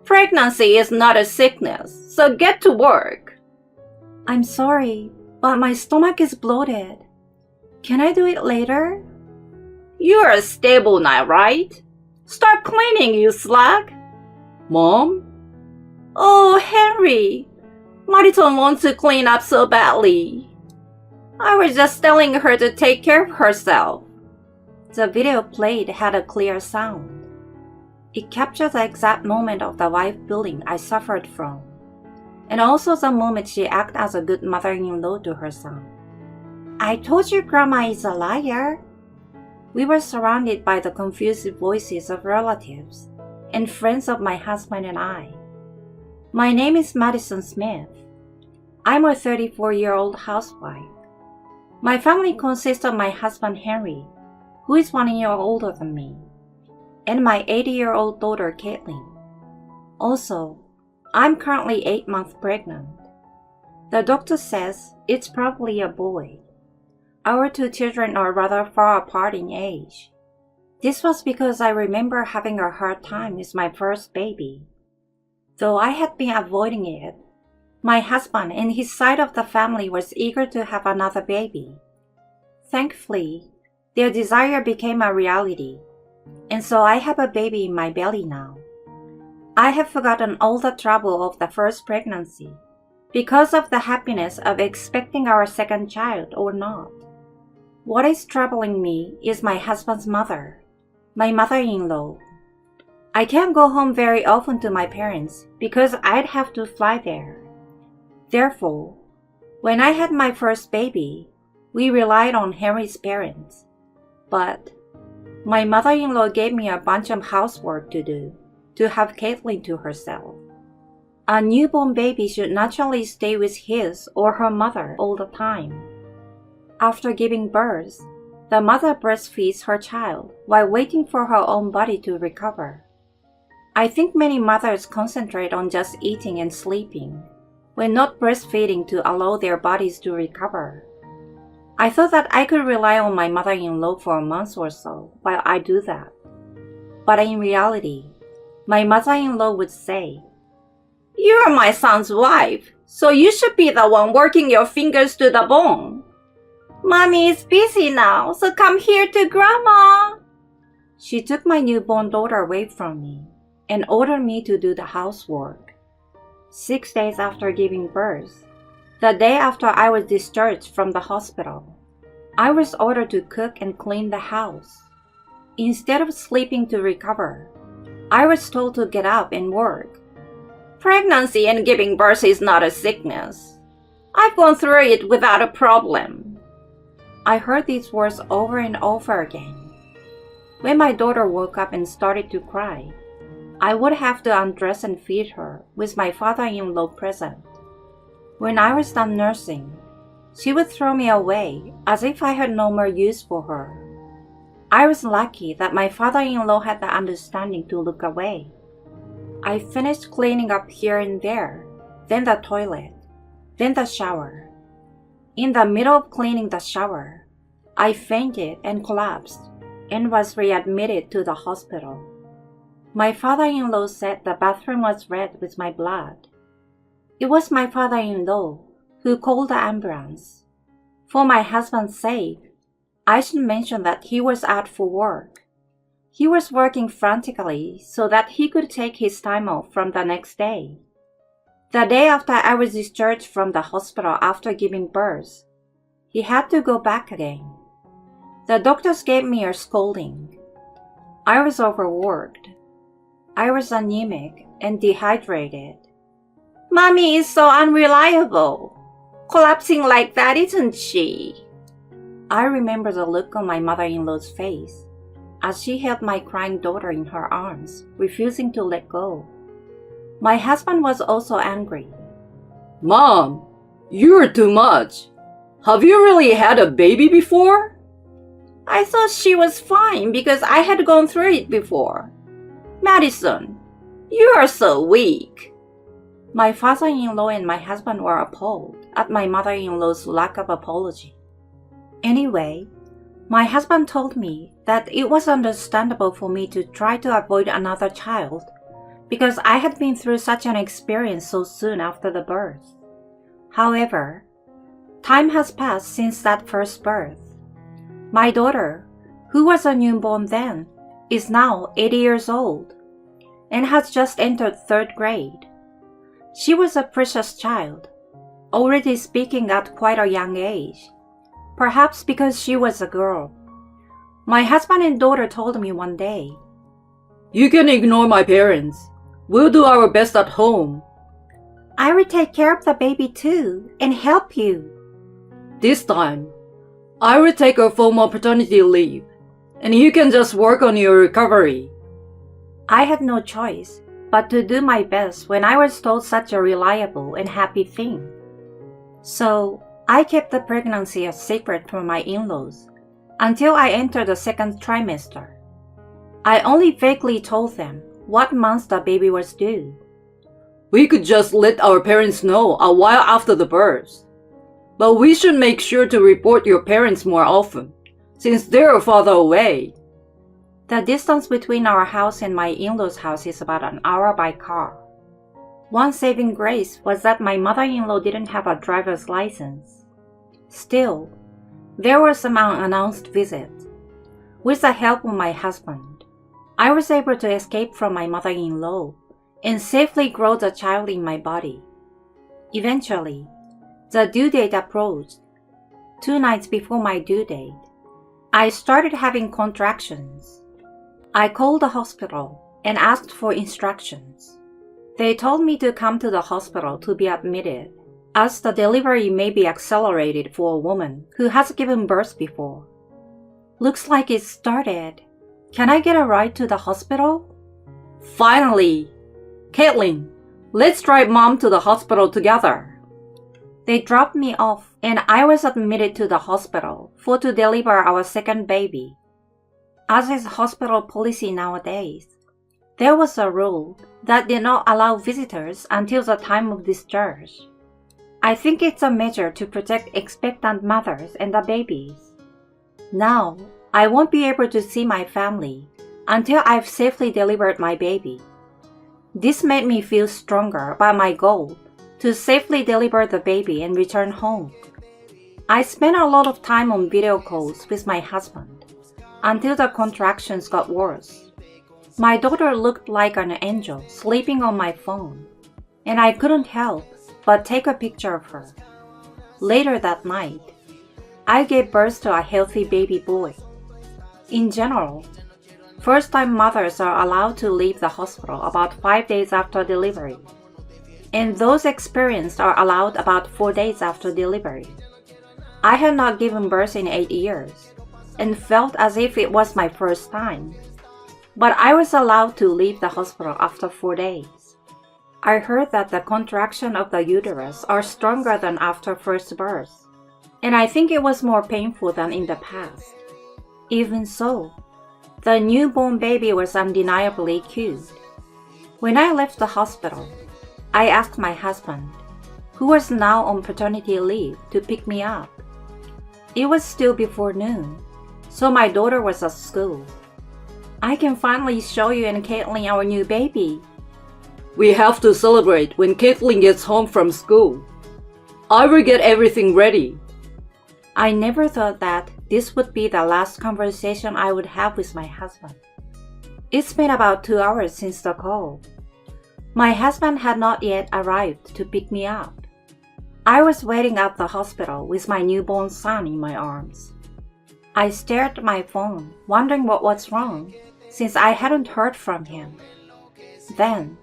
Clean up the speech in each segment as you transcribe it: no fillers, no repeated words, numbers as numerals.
Pregnancy is not a sickness, so get to work. I'm sorry, but my stomach is bloated. Can I do it later? You're stable now, right? Start cleaning, you slug. Mom? Oh, Henry, Mariton wants to clean up so badly. I was just telling her to take care of herself. The video played had a clear sound. It captured the exact moment of the wife bullying I suffered from, and also the moment she acted as a good mother-in-law to her son. I told you Grandma is a liar. We were surrounded by the confused voices of relatives and friends of my husband and I. My name is Madison Smith. I'm a 34-year-old housewife. My family consists of my husband Henry, who is 1 year older than me, and my 80-year-old daughter Caitlin. Also, I'm currently 8 months pregnant. The doctor says it's probably a boy. Our 2 children are rather far apart in age. This was because I remember having a hard time with my first baby. Though I had been avoiding it, my husband and his side of the family was eager to have another baby. Thankfully, their desire became a reality, and so I have a baby in my belly now. I have forgotten all the trouble of the first pregnancy because of the happiness of expecting our second child or not. What is troubling me is my husband's mother, my mother-in-law. I can't go home very often to my parents because I'd have to fly there. Therefore, when I had my first baby, we relied on Henry's parents. But my mother-in-law gave me a bunch of housework to do to have Caitlin to herself. A newborn baby should naturally stay with his or her mother all the time. After giving birth, the mother breastfeeds her child while waiting for her own body to recover. I think many mothers concentrate on just eating and sleeping, when not breastfeeding to allow their bodies to recover. I thought that I could rely on my mother-in-law for a month or so while I do that. But in reality, my mother-in-law would say, "You're my son's wife, so you should be the one working your fingers to the bone. Mommy is busy now, so come here to Grandma." She took my newborn daughter away from me and ordered me to do the housework. 6 days after giving birth, the day after I was discharged from the hospital, I was ordered to cook and clean the house. Instead of sleeping to recover, I was told to get up and work. Pregnancy and giving birth is not a sickness. I've gone through it without a problem. I heard these words over and over again. When my daughter woke up and started to cry, I would have to undress and feed her with my father-in-law present. When I was done nursing, she would throw me away as if I had no more use for her. I was lucky that my father-in-law had the understanding to look away. I finished cleaning up here and there, then the toilet, then the shower. In the middle of cleaning the shower, I fainted and collapsed and was readmitted to the hospital. My father-in-law said the bathroom was red with my blood. It was my father-in-law who called the ambulance. For my husband's sake, I should mention that he was out for work. He was working frantically so that he could take his time off from the next day. The day after I was discharged from the hospital after giving birth, he had to go back again. The doctors gave me a scolding. I was overworked. I was anemic and dehydrated. Mommy is so unreliable. Collapsing like that, isn't she? I remember the look on my mother-in-law's face as she held my crying daughter in her arms, refusing to let go. My husband was also angry. Mom, you're too much. Have you really had a baby before? I thought she was fine because I had gone through it before. Madison, you are so weak. My father-in-law and my husband were appalled at my mother-in-law's lack of apology. Anyway, my husband told me that it was understandable for me to try to avoid another child because I had been through such an experience so soon after the birth. However, time has passed since that first birth. My daughter, who was a newborn then, is now 80 years old and has just entered 3rd grade. She was a precious child, already speaking at quite a young age, perhaps because she was a girl. My husband and daughter told me one day, "You can ignore my parents. We'll do our best at home. I will take care of the baby too and help you." This time, I will take a formal paternity leave, and you can just work on your recovery." I had no choice but to do my best when I was told such a reliable and happy thing. So I kept the pregnancy a secret from my in-laws until I entered the 2nd trimester. I only vaguely told them what month the baby was due. We could just let our parents know a while after the birth. But we should make sure to report your parents more often, since they're farther away. The distance between our house and my in-laws' house is about an hour by car. One saving grace was that my mother-in-law didn't have a driver's license. Still, there were some unannounced visits. With the help of my husband, I was able to escape from my mother-in-law and safely grow the child in my body. Eventually, the due date approached. 2 nights before my due date, I started having contractions. I called the hospital and asked for instructions. They told me to come to the hospital to be admitted, as the delivery may be accelerated for a woman who has given birth before. Looks like it started. Can I get a ride to the hospital? Finally! Caitlin, let's drive Mom to the hospital together. They dropped me off and I was admitted to the hospital to deliver our 2nd baby. As is hospital policy nowadays, there was a rule that did not allow visitors until the time of discharge. I think it's a measure to protect expectant mothers and the babies. Now, I won't be able to see my family until I've safely delivered my baby. This made me feel stronger about my goal to safely deliver the baby and return home. I spent a lot of time on video calls with my husband until the contractions got worse. My daughter looked like an angel sleeping on my phone, and I couldn't help but take a picture of her. Later that night, I gave birth to a healthy baby boy. In general, first-time mothers are allowed to leave the hospital about 5 days after delivery, and those experienced are allowed about 4 days after delivery. I had not given birth in 8 years and felt as if it was my first time, but I was allowed to leave the hospital after 4 days. I heard that the contraction of the uterus are stronger than after first birth, and I think it was more painful than in the past. Even so, the newborn baby was undeniably cute. When I left the hospital, I asked my husband, who was now on paternity leave, to pick me up. It was still before noon, so my daughter was at school. I can finally show you and Caitlin our new baby. We have to celebrate when Caitlin gets home from school. I will get everything ready. I never thought that this would be the last conversation I would have with my husband. It's been about 2 hours since the call. My husband had not yet arrived to pick me up. I was waiting at the hospital with my newborn son in my arms. I stared at my phone, wondering what was wrong, since I hadn't heard from him. Then,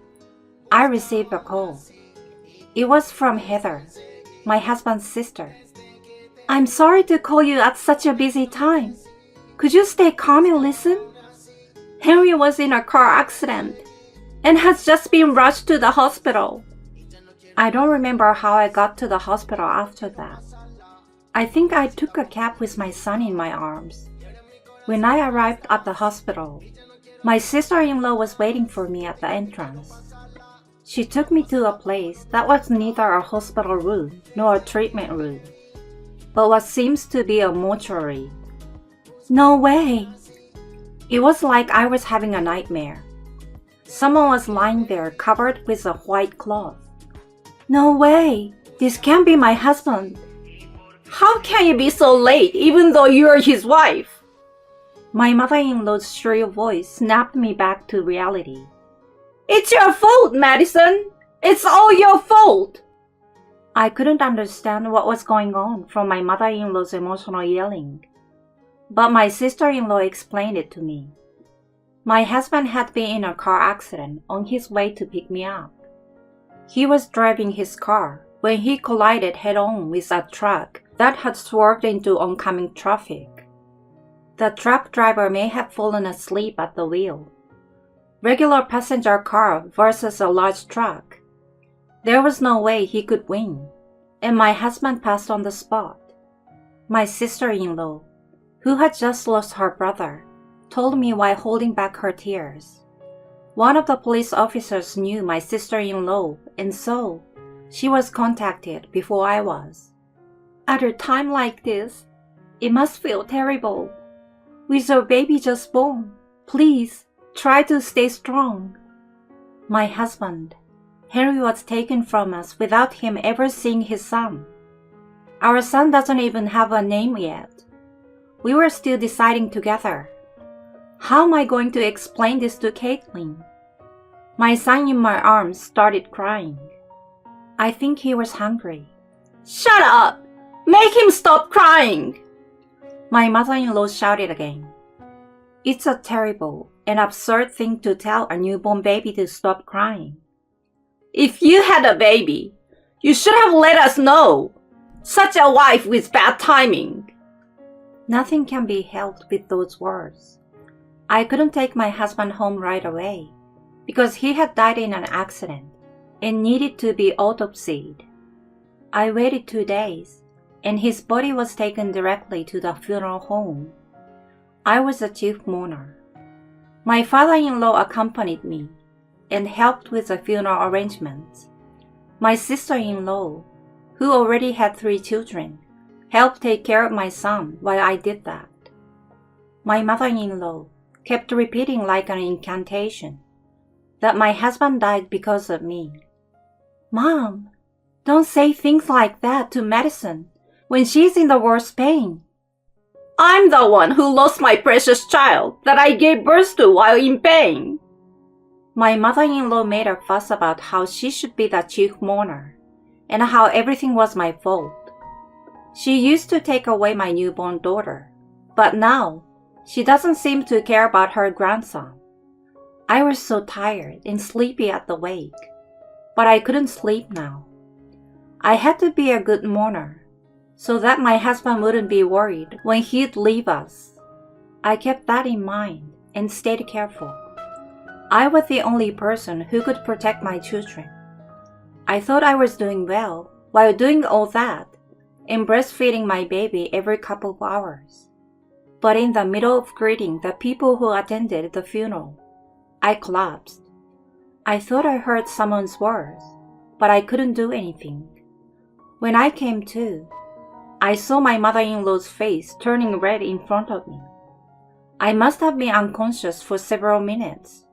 I received a call. It was from Heather, my husband's sister. I'm sorry to call you at such a busy time. Could you stay calm and listen? Henry was in a car accident and has just been rushed to the hospital. I don't remember how I got to the hospital after that. I think I took a cab with my son in my arms. When I arrived at the hospital, my sister-in-law was waiting for me at the entrance. She took me to a place that was neither a hospital room nor a treatment room, but what seems to be a mortuary. No way! It was like I was having a nightmare. Someone was lying there covered with a white cloth. No way! This can't be my husband. How can you be so late even though you're his wife? My mother-in-law's shrill voice snapped me back to reality. It's your fault, Madison! It's all your fault! I couldn't understand what was going on from my mother-in-law's emotional yelling. But my sister-in-law explained it to me. My husband had been in a car accident on his way to pick me up. He was driving his car when he collided head-on with a truck that had swerved into oncoming traffic. The truck driver may have fallen asleep at the wheel. Regular passenger car versus a large truck. There was no way he could win, and my husband passed on the spot. My sister-in-law, who had just lost her brother, told me while holding back her tears. One of the police officers knew my sister-in-law, and so she was contacted before I was. At a time like this, it must feel terrible. With your baby just born, please try to stay strong. My husband, Henry, was taken from us without him ever seeing his son. Our son doesn't even have a name yet. We were still deciding together. How am I going to explain this to Caitlin? My son in my arms started crying. I think he was hungry. Shut up! Make him stop crying! My mother-in-law shouted again. It's a terrible and absurd thing to tell a newborn baby to stop crying. If you had a baby, you should have let us know. Such a wife with bad timing. Nothing can be helped with those words. I couldn't take my husband home right away because he had died in an accident and needed to be autopsied. I waited 2 days, and his body was taken directly to the funeral home. I was the chief mourner. My father-in-law accompanied me and helped with the funeral arrangements. My sister-in-law, who already had 3 children, helped take care of my son while I did that. My mother-in-law kept repeating like an incantation that my husband died because of me. Mom, don't say things like that to Madison when she's in the worst pain. I'm the one who lost my precious child that I gave birth to while in pain. My mother-in-law made a fuss about how she should be the chief mourner and how everything was my fault. She used to take away my newborn daughter, but now she doesn't seem to care about her grandson. I was so tired and sleepy at the wake, but I couldn't sleep now. I had to be a good mourner so that my husband wouldn't be worried when he'd leave us. I kept that in mind and stayed careful. I was the only person who could protect my children. I thought I was doing well while doing all that and breastfeeding my baby every couple of hours. But in the middle of greeting the people who attended the funeral, I collapsed. I thought I heard someone's words, but I couldn't do anything. When I came to, I saw my mother-in-law's face turning red in front of me. I must have been unconscious for several minutes.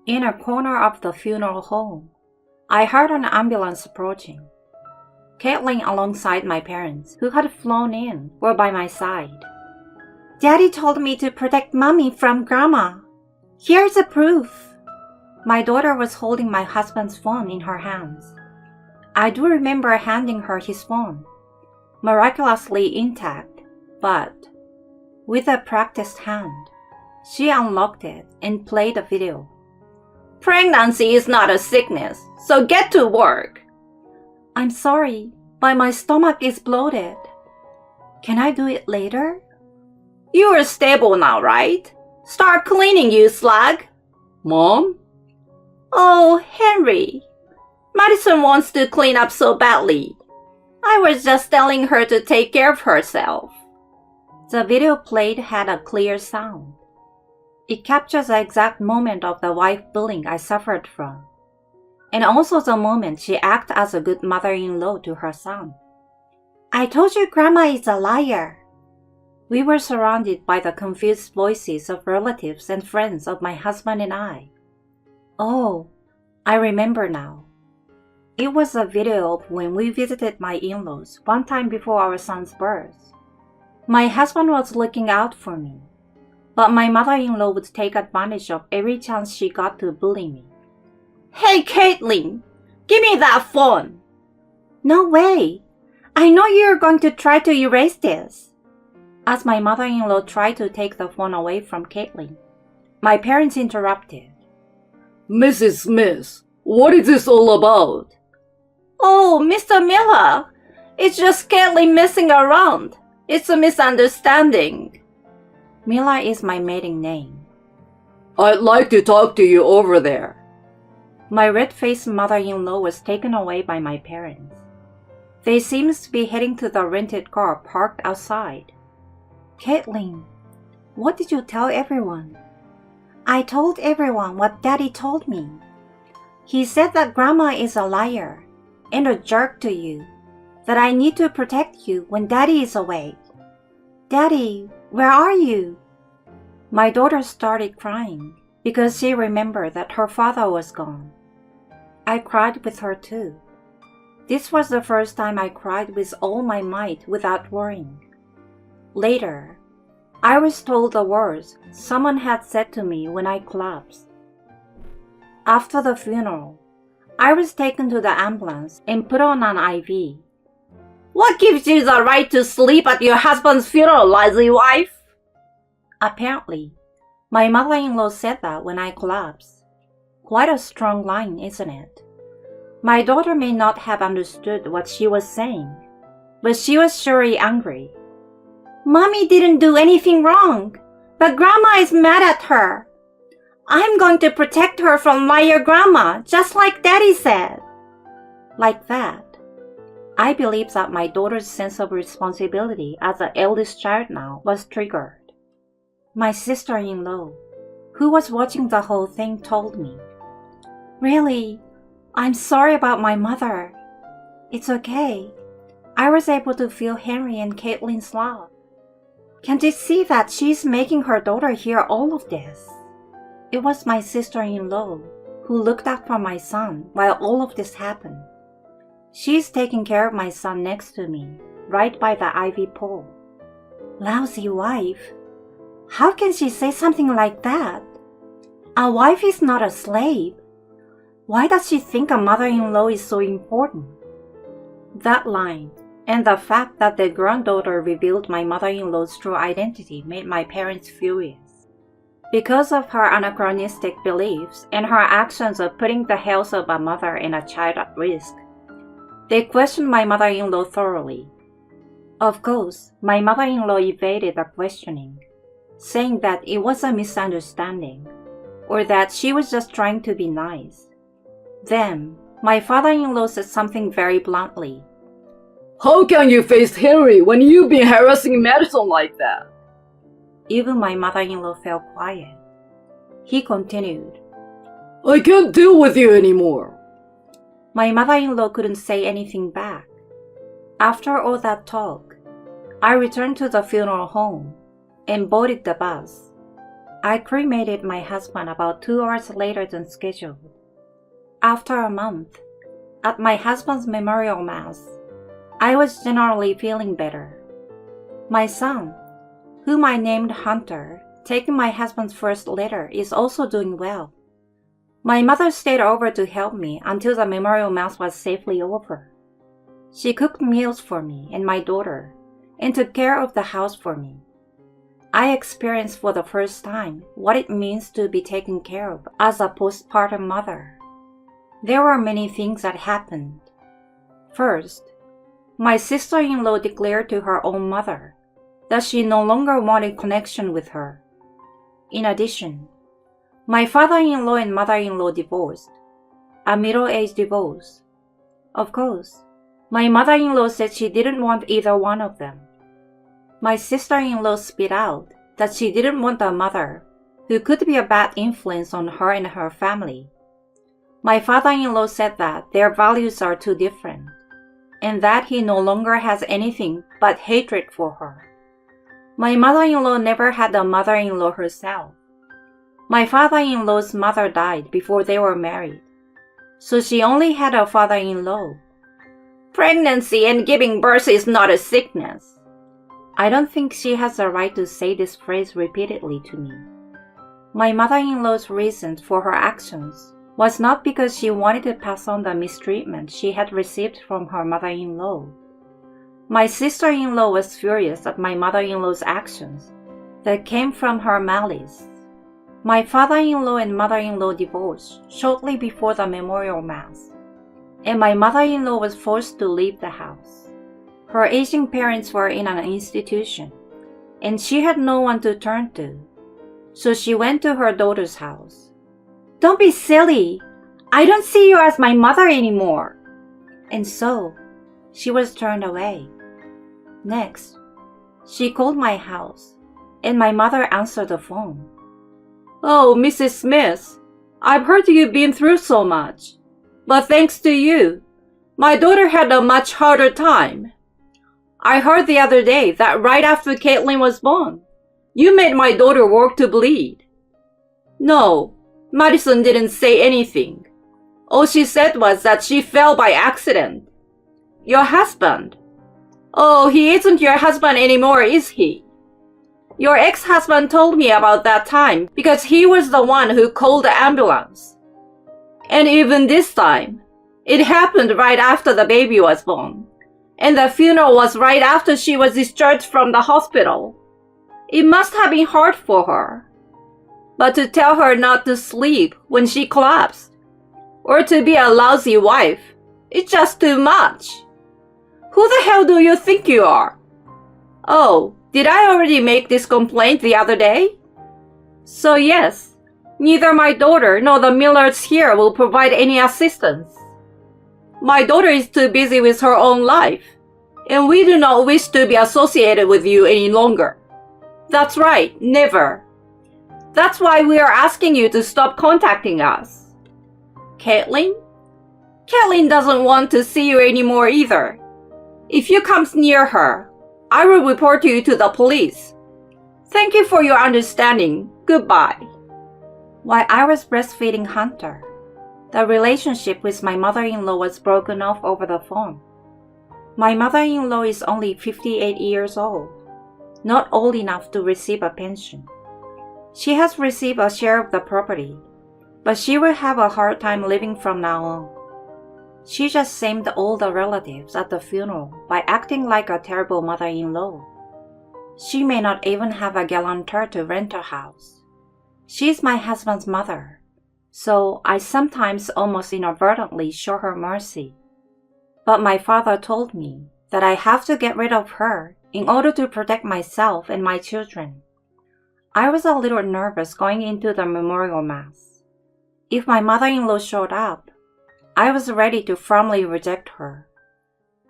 In a corner of the funeral home, I heard an ambulance approaching. Caitlin, alongside my parents, who had flown in, were by my side. Daddy told me to protect Mommy from Grandma. Here's the proof. My daughter was holding my husband's phone in her hands. I do remember handing her his phone, miraculously intact, but with a practiced hand, she unlocked it and played a video. Pregnancy is not a sickness, so get to work. I'm sorry, but my stomach is bloated. Can I do it later? You are stable now, right? Start cleaning, you slag. Mom? Oh, Henry. Madison wants to clean up so badly. I was just telling her to take care of herself. The video played had a clear sound. It captures the exact moment of the wife bullying I suffered from, and also the moment she acted as a good mother-in-law to her son. I told you Grandma is a liar. We were surrounded by the confused voices of relatives and friends of my husband and I. Oh, I remember now. It was a video of when we visited my in-laws one time before our son's birth. My husband was looking out for me, but my mother-in-law would take advantage of every chance she got to bully me. Hey, Caitlin, give me that phone. No way! I know you're going to try to erase this. As my mother-in-law tried to take the phone away from Caitlin, my parents interrupted. Mrs. Smith, what is this all about? Oh, Mr. Miller, it's just Caitlin messing around. It's a misunderstanding. Mila is my maiden name. I'd like to talk to you over there. My red-faced mother-in-law was taken away by my parents. They seemed to be heading to the rented car parked outside. Caitlin, what did you tell everyone? I told everyone what Daddy told me. He said that Grandma is a liar and a jerk to you, that I need to protect you when Daddy is away. Daddy, where are you? My daughter started crying because she remembered that her father was gone. I cried with her too. This was the first time I cried with all my might without worrying. Later, I was told the words someone had said to me when I collapsed. After the funeral, I was taken to the ambulance and put on an IV. What gives you the right to sleep at your husband's funeral, lazy wife? Apparently, my mother-in-law said that when I collapsed. Quite a strong line, isn't it? My daughter may not have understood what she was saying, but she was surely angry. Mommy didn't do anything wrong, but Grandma is mad at her. I'm going to protect her from liar Grandma, just like Daddy said. Like that, I believe that my daughter's sense of responsibility as the eldest child now was triggered. My sister-in-law, who was watching the whole thing, told me, "Really, I'm sorry about my mother. It's okay. I was able to feel Henry and Caitlin's love. Can't you see that she's making her daughter hear all of this?" It was my sister-in-law who looked out for my son while all of this happened. She's taking care of my son next to me, right by the ivy pole. Lousy wife. How can she say something like that? A wife is not a slave. Why does she think a mother-in-law is so important? That line, and the fact that the granddaughter revealed my mother-in-law's true identity, made my parents furious. Because of her anachronistic beliefs and her actions of putting the health of a mother and a child at risk, they questioned my mother-in-law thoroughly. Of course, my mother-in-law evaded the questioning, saying that it was a misunderstanding, or that she was just trying to be nice. Then, my father-in-law said something very bluntly. How can you face Henry when you've been harassing Madison like that? Even my mother-in-law fell quiet. He continued, I can't deal with you anymore. My mother-in-law couldn't say anything back. After all that talk, I returned to the funeral home and boarded the bus. I cremated my husband about 2 hours later than scheduled. After a month, at my husband's memorial mass, I was generally feeling better. My son, whom I named Hunter, taking my husband's first letter, is also doing well. My mother stayed over to help me until the memorial mass was safely over. She cooked meals for me and my daughter and took care of the house for me. I experienced for the first time what it means to be taken care of as a postpartum mother. There were many things that happened. First, my sister-in-law declared to her own mother that she no longer wanted connection with her. In addition, my father-in-law and mother-in-law divorced, a middle-aged divorce. Of course, my mother-in-law said she didn't want either one of them. My sister-in-law spit out that she didn't want a mother who could be a bad influence on her and her family. My father-in-law said that their values are too different, and that he no longer has anything but hatred for her. My mother-in-law never had a mother-in-law herself. My father-in-law's mother died before they were married, so she only had a father-in-law. Pregnancy and giving birth is not a sickness. I don't think she has the right to say this phrase repeatedly to me. My mother-in-law's reason for her actions was not because she wanted to pass on the mistreatment she had received from her mother-in-law. My sister-in-law was furious at my mother-in-law's actions that came from her malice. My father-in-law and mother-in-law divorced shortly before the memorial mass, and my mother-in-law was forced to leave the house. Her aging parents were in an institution, and she had no one to turn to, so she went to her daughter's house. Don't be silly. I don't see you as my mother anymore. And so, she was turned away. Next, she called my house, and my mother answered the phone. Oh, Mrs. Smith, I've heard you've been through so much. But thanks to you, my daughter had a much harder time. I heard the other day that right after Caitlin was born, you made my daughter work to bleed. No, Madison didn't say anything. All she said was that she fell by accident. Your husband? Oh, he isn't your husband anymore, is he? Your ex-husband told me about that time because he was the one who called the ambulance. And even this time, it happened right after the baby was born, and the funeral was right after she was discharged from the hospital. It must have been hard for her. But to tell her not to sleep when she collapsed, or to be a lousy wife, it's just too much. Who the hell do you think you are? Oh, did I already make this complaint the other day? So yes, neither my daughter nor the Millards here will provide any assistance. My daughter is too busy with her own life, and we do not wish to be associated with you any longer. That's right, never. That's why we are asking you to stop contacting us. Caitlin? Caitlin doesn't want to see you anymore either. If you come near her, I will report you to the police. Thank you for your understanding. Goodbye. While I was breastfeeding Hunter, the relationship with my mother-in-law was broken off over the phone. My mother-in-law is only 58 years old, not old enough to receive a pension. She has received a share of the property, but she will have a hard time living from now on. She just shamed all the relatives at the funeral by acting like a terrible mother-in-law. She may not even have a guarantor to rent her house. She's my husband's mother, so I sometimes almost inadvertently show her mercy. But my father told me that I have to get rid of her in order to protect myself and my children. I was a little nervous going into the memorial mass. If my mother-in-law showed up, I was ready to firmly reject her.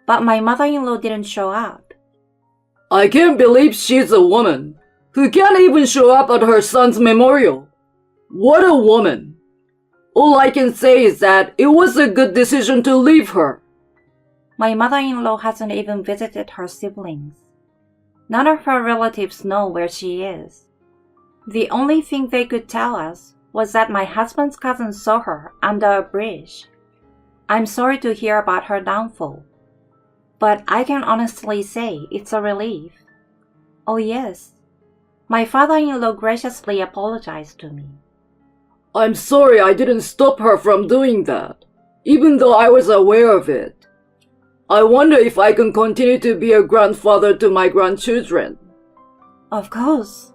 But my mother-in-law didn't show up. I can't believe she's a woman who can't even show up at her son's memorial. What a woman! All I can say is that it was a good decision to leave her. My mother-in-law hasn't even visited her siblings. None of her relatives know where she is. The only thing they could tell us was that my husband's cousin saw her under a bridge. I'm sorry to hear about her downfall, but I can honestly say it's a relief. Oh yes, my father-in-law graciously apologized to me. I'm sorry I didn't stop her from doing that, even though I was aware of it. I wonder if I can continue to be a grandfather to my grandchildren. Of course.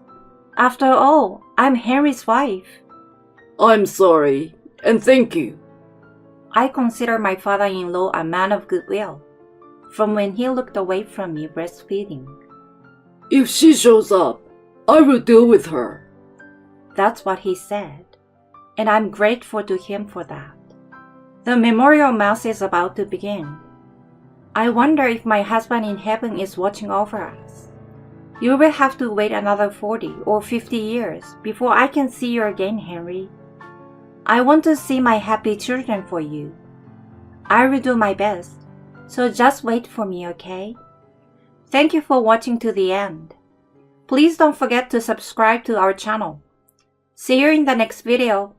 After all, I'm Henry's wife. I'm sorry, and thank you. I consider my father-in-law a man of goodwill, from when he looked away from me breastfeeding. If she shows up, I will deal with her. That's what he said, and I'm grateful to him for that. The memorial mass is about to begin. I wonder if my husband in heaven is watching over us. You will have to wait another 40 or 50 years before I can see you again, Henry. I want to see my happy children for you. I will do my best, so just wait for me, okay? Thank you for watching to the end. Please don't forget to subscribe to our channel. See you in the next video.